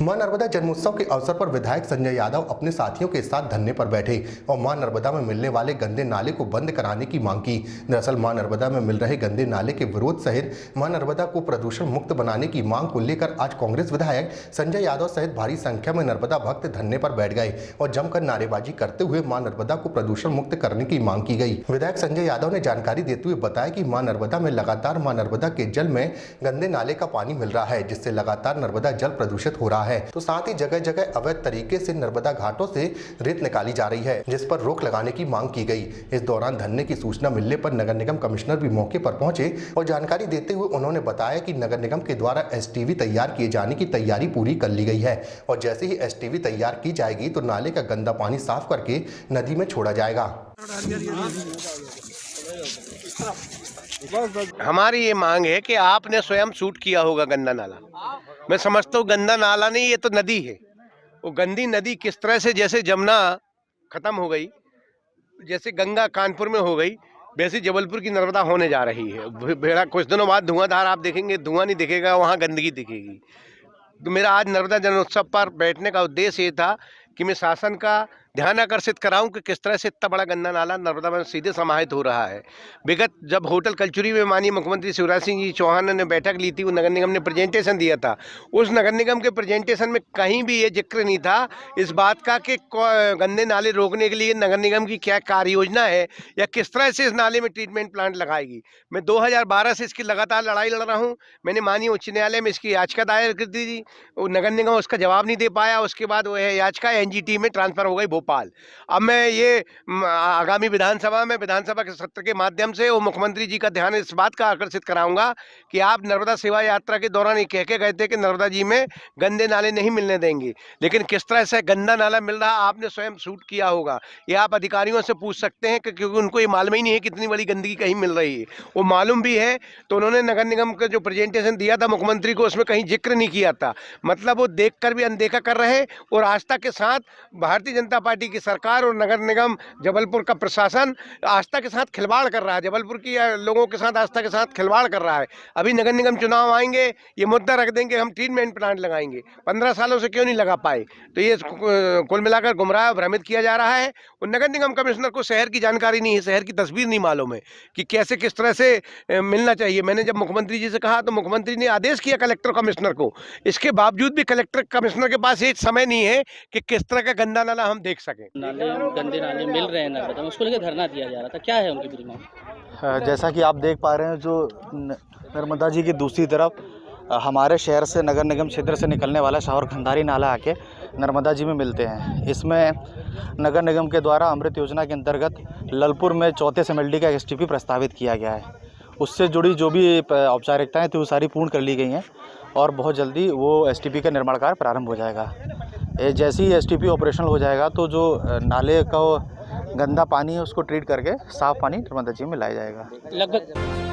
मां नर्मदा जन्मोत्सव के अवसर पर विधायक संजय यादव अपने साथियों के साथ धरने पर बैठे और मां नर्मदा में मिलने वाले गंदे नाले को बंद कराने की मांग की। दरअसल मां नर्मदा में मिल रहे गंदे नाले के विरोध सहित मां नर्मदा को प्रदूषण मुक्त बनाने की मांग को लेकर आज कांग्रेस विधायक संजय यादव सहित भारी संख्या में नर्मदा भक्त धरने पर बैठ गए और जमकर नारेबाजी करते हुए मां नर्मदा को प्रदूषण मुक्त करने की मांग की गई। विधायक संजय यादव ने जानकारी देते हुए बताया कि मां नर्मदा में लगातार मां नर्मदा के जल में गंदे नाले का पानी मिल रहा है, जिससे लगातार नर्मदा जल प्रदूषित हो रहा है। तो साथ ही जगह जगह अवैध तरीके से नर्मदा घाटों से रेत निकाली जा रही है, जिस पर रोक लगाने की मांग की गई। इस दौरान धरने की सूचना मिलने पर नगर निगम कमिश्नर भी मौके पर पहुंचे और जानकारी देते हुए उन्होंने बताया कि नगर निगम के द्वारा एसटीवी तैयार किए जाने की तैयारी पूरी कर ली गई है और जैसे ही एसटीवी तैयार की जाएगी तो नाले का गंदा पानी साफ करके नदी में छोड़ा जाएगा। हमारी ये मांग है कि आपने स्वयं शूट किया होगा गंदा नाला। मैं समझता हूँ गंदा नाला नहीं, ये तो नदी है। वो गंदी नदी किस तरह से, जैसे जमुना खत्म हो गई, जैसे गंगा कानपुर में हो गई, वैसे जबलपुर की नर्मदा होने जा रही है। बेड़ा कुछ दिनों बाद धुआंधार आप देखेंगे, धुआं नहीं दिखेगा, वहाँ गंदगी दिखेगी। तो मेरा आज नर्मदा जन्मोत्सव पर बैठने का उद्देश्य ये था कि मैं शासन का ध्यान आकर्षित कराऊं कि किस तरह से इतना बड़ा गंदा नाला नर्मदा में सीधे समाहित हो रहा है। विगत जब होटल कल्चुरी में माननीय मुख्यमंत्री शिवराज सिंह जी चौहान ने बैठक ली थी, वो नगर निगम ने प्रेजेंटेशन दिया था। उस नगर निगम के प्रेजेंटेशन में कहीं भी ये जिक्र नहीं था इस बात का कि गंदे नाले रोकने के लिए नगर निगम की क्या कार्य योजना है या किस तरह से इस नाले में ट्रीटमेंट प्लांट लगाएगी। मैं 2012 से इसकी लगातार लड़ाई लड़ रहा हूँ। मैंने माननीय उच्च न्यायालय में इसकी याचिका दायर कर दी थी, वो नगर निगम उसका जवाब नहीं दे पाया। उसके बाद वो याचिका एनजीटी में ट्रांसफर हो गई भोपाल। अब मैं ये आगामी विधानसभा के सत्र के माध्यम से वो मुख्यमंत्री जी का ध्यान इस बात का आकर्षित कराऊंगा कि आप नर्मदा सेवा यात्रा के दौरान ये कह के गए थे कि नर्मदा जी में गंदे नाले नहीं मिलने देंगे, लेकिन किस तरह से गंदा नाला मिल रहा आपने स्वयं शूट किया होगा। ये आप अधिकारियों से पूछ सकते हैं क्योंकि उनको ये मालूम ही नहीं है कितनी बड़ी गंदगी कहीं मिल रही है। वो मालूम भी है तो उन्होंने नगर निगम का जो प्रेजेंटेशन दिया था मुख्यमंत्री को, उसमें कहीं जिक्र नहीं किया था। मतलब वो देख कर भी अनदेखा कर रहे हैं और आस्था के साथ भारतीय जनता पार्टी की सरकार और नगर निगम जबलपुर का प्रशासन आस्था के साथ खिलवाड़ कर रहा है, जबलपुर की लोगों के साथ आस्था के साथ खिलवाड़ कर रहा है। अभी नगर निगम चुनाव आएंगे, ये मुद्दा रख देंगे हम ट्रीटमेंट प्लांट लगाएंगे। 15 सालों से क्यों नहीं लगा पाए? तो ये कुल मिलाकर गुमराह भ्रमित किया जा रहा है। और नगर निगम कमिश्नर को शहर की जानकारी नहीं है, शहर की तस्वीर नहीं मालूम है कि कैसे किस तरह से मिलना चाहिए। मैंने जब मुख्यमंत्री जी से कहा तो मुख्यमंत्री ने आदेश किया कलेक्टर कमिश्नर को, इसके बावजूद भी कलेक्टर कमिश्नर के पास ये समय नहीं है कि किस तरह का गंदा नाला हम देख सकें। गंदे नाले मिल रहे हैं नर्मदा में, उसको लेकर धरना दिया जा रहा था, क्या है उनकी पूरी मांग? जैसा कि आप देख पा रहे हैं, जो नर्मदा जी की दूसरी तरफ हमारे शहर से नगर निगम क्षेत्र से निकलने वाला शाहौर खंडारी नाला आके नर्मदा जी में मिलते हैं। इसमें नगर निगम के द्वारा अमृत योजना के अंतर्गत ललपुर में चौथे SMLD का एसटीपी प्रस्तावित किया गया है। उससे जुड़ी जो भी औपचारिकताएँ थी वो सारी पूर्ण कर ली गई हैं और बहुत जल्दी वो एसटीपी का निर्माण कार्य प्रारंभ हो जाएगा। जैसे ही एसटीपी ऑपरेशनल हो जाएगा तो जो नाले का गंदा पानी है उसको ट्रीट करके साफ़ पानी नर्मदा जी में लाया जाएगा। लगभग